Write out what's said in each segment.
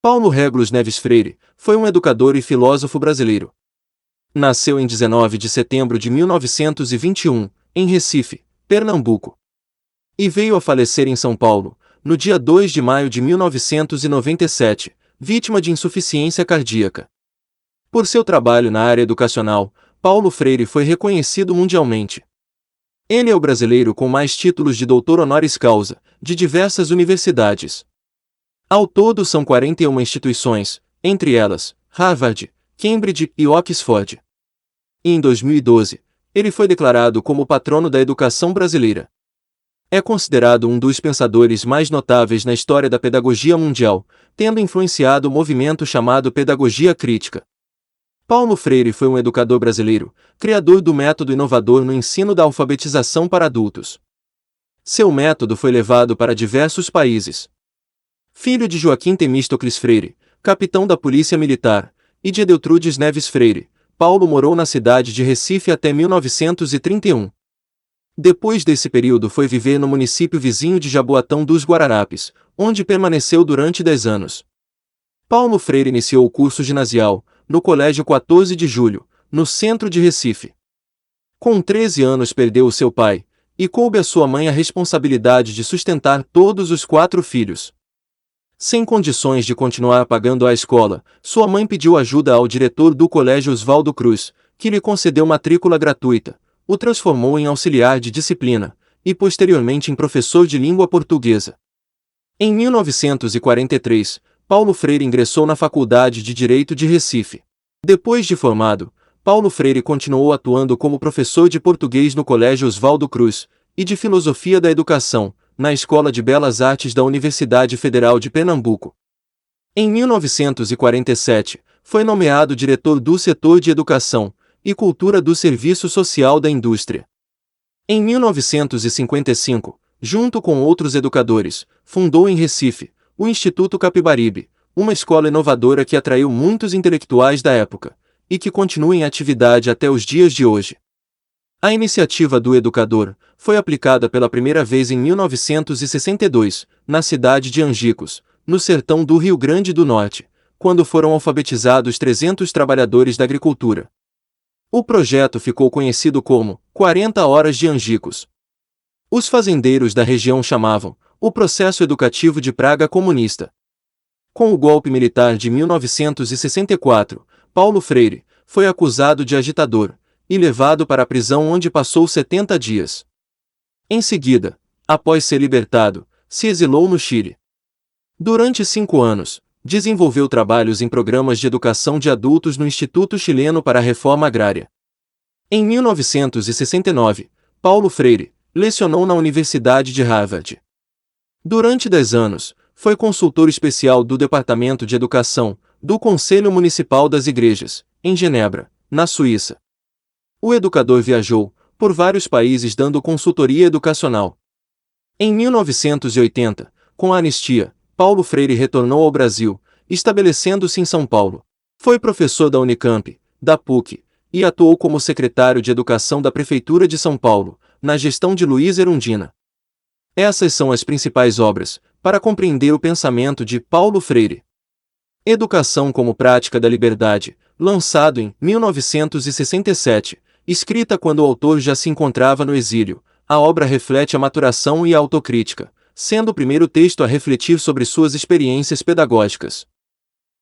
Paulo Régulus Neves Freire foi um educador e filósofo brasileiro. Nasceu em 19 de setembro de 1921, em Recife, Pernambuco. E veio a falecer em São Paulo, no dia 2 de maio de 1997, vítima de insuficiência cardíaca. Por seu trabalho na área educacional, Paulo Freire foi reconhecido mundialmente. Ele é o brasileiro com mais títulos de doutor honoris causa, de diversas universidades. Ao todo são 41 instituições, entre elas, Harvard, Cambridge e Oxford. E em 2012, ele foi declarado como patrono da educação brasileira. É considerado um dos pensadores mais notáveis na história da pedagogia mundial, tendo influenciado o movimento chamado pedagogia crítica. Paulo Freire foi um educador brasileiro, criador do método inovador no ensino da alfabetização para adultos. Seu método foi levado para diversos países. Filho de Joaquim Temístocles Freire, capitão da Polícia Militar, e de Edeltrudes Neves Freire, Paulo morou na cidade de Recife até 1931. Depois desse período foi viver no município vizinho de Jaboatão dos Guararapes, onde permaneceu durante 10 anos. Paulo Freire iniciou o curso ginasial, no Colégio 14 de Julho, no centro de Recife. Com 13 anos perdeu o seu pai, e coube à sua mãe a responsabilidade de sustentar todos os 4 filhos. Sem condições de continuar pagando a escola, sua mãe pediu ajuda ao diretor do colégio Oswaldo Cruz, que lhe concedeu matrícula gratuita, o transformou em auxiliar de disciplina, e posteriormente em professor de língua portuguesa. Em 1943, Paulo Freire ingressou na Faculdade de Direito de Recife. Depois de formado, Paulo Freire continuou atuando como professor de português no Colégio Oswaldo Cruz, e de Filosofia da Educação, na Escola de Belas Artes da Universidade Federal de Pernambuco. Em 1947, foi nomeado diretor do setor de Educação e Cultura do Serviço Social da Indústria. Em 1955, junto com outros educadores, fundou em Recife o Instituto Capibaribe, uma escola inovadora que atraiu muitos intelectuais da época, e que continua em atividade até os dias de hoje. A iniciativa do educador foi aplicada pela primeira vez em 1962, na cidade de Angicos, no sertão do Rio Grande do Norte, quando foram alfabetizados 300 trabalhadores da agricultura. O projeto ficou conhecido como 40 Horas de Angicos. Os fazendeiros da região chamavam o processo educativo de praga comunista. Com o golpe militar de 1964, Paulo Freire foi acusado de agitador e levado para a prisão onde passou 70 dias. Em seguida, após ser libertado, se exilou no Chile. Durante 5 anos, desenvolveu trabalhos em programas de educação de adultos no Instituto Chileno para a Reforma Agrária. Em 1969, Paulo Freire lecionou na Universidade de Harvard. Durante 10 anos, foi consultor especial do Departamento de Educação do Conselho Municipal das Igrejas, em Genebra, na Suíça. O educador viajou por vários países dando consultoria educacional. Em 1980, com a anistia, Paulo Freire retornou ao Brasil, estabelecendo-se em São Paulo. Foi professor da Unicamp, da PUC, e atuou como secretário de Educação da Prefeitura de São Paulo, na gestão de Luiz Erundina. Essas são as principais obras, para compreender o pensamento de Paulo Freire. Educação como Prática da Liberdade, lançado em 1967, escrita quando o autor já se encontrava no exílio, a obra reflete a maturação e a autocrítica, sendo o primeiro texto a refletir sobre suas experiências pedagógicas.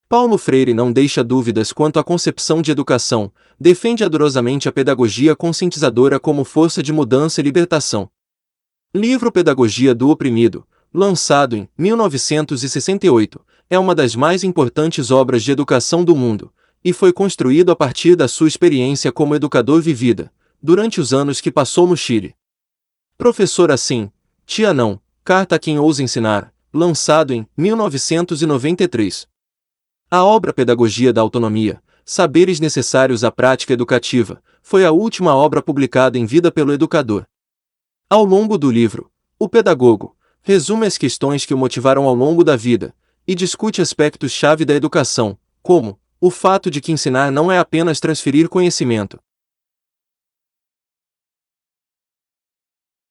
Paulo Freire não deixa dúvidas quanto à concepção de educação, defende ardorosamente a pedagogia conscientizadora como força de mudança e libertação. Livro Pedagogia do Oprimido, lançado em 1968, é uma das mais importantes obras de educação do mundo, e foi construído a partir da sua experiência como educador vivida, durante os anos que passou no Chile. Professor assim, tia não, Carta a quem ousa ensinar, lançado em 1993. A obra Pedagogia da Autonomia, Saberes Necessários à Prática Educativa, foi a última obra publicada em vida pelo educador. Ao longo do livro, o pedagogo resume as questões que o motivaram ao longo da vida, e discute aspectos-chave da educação, como o fato de que ensinar não é apenas transferir conhecimento,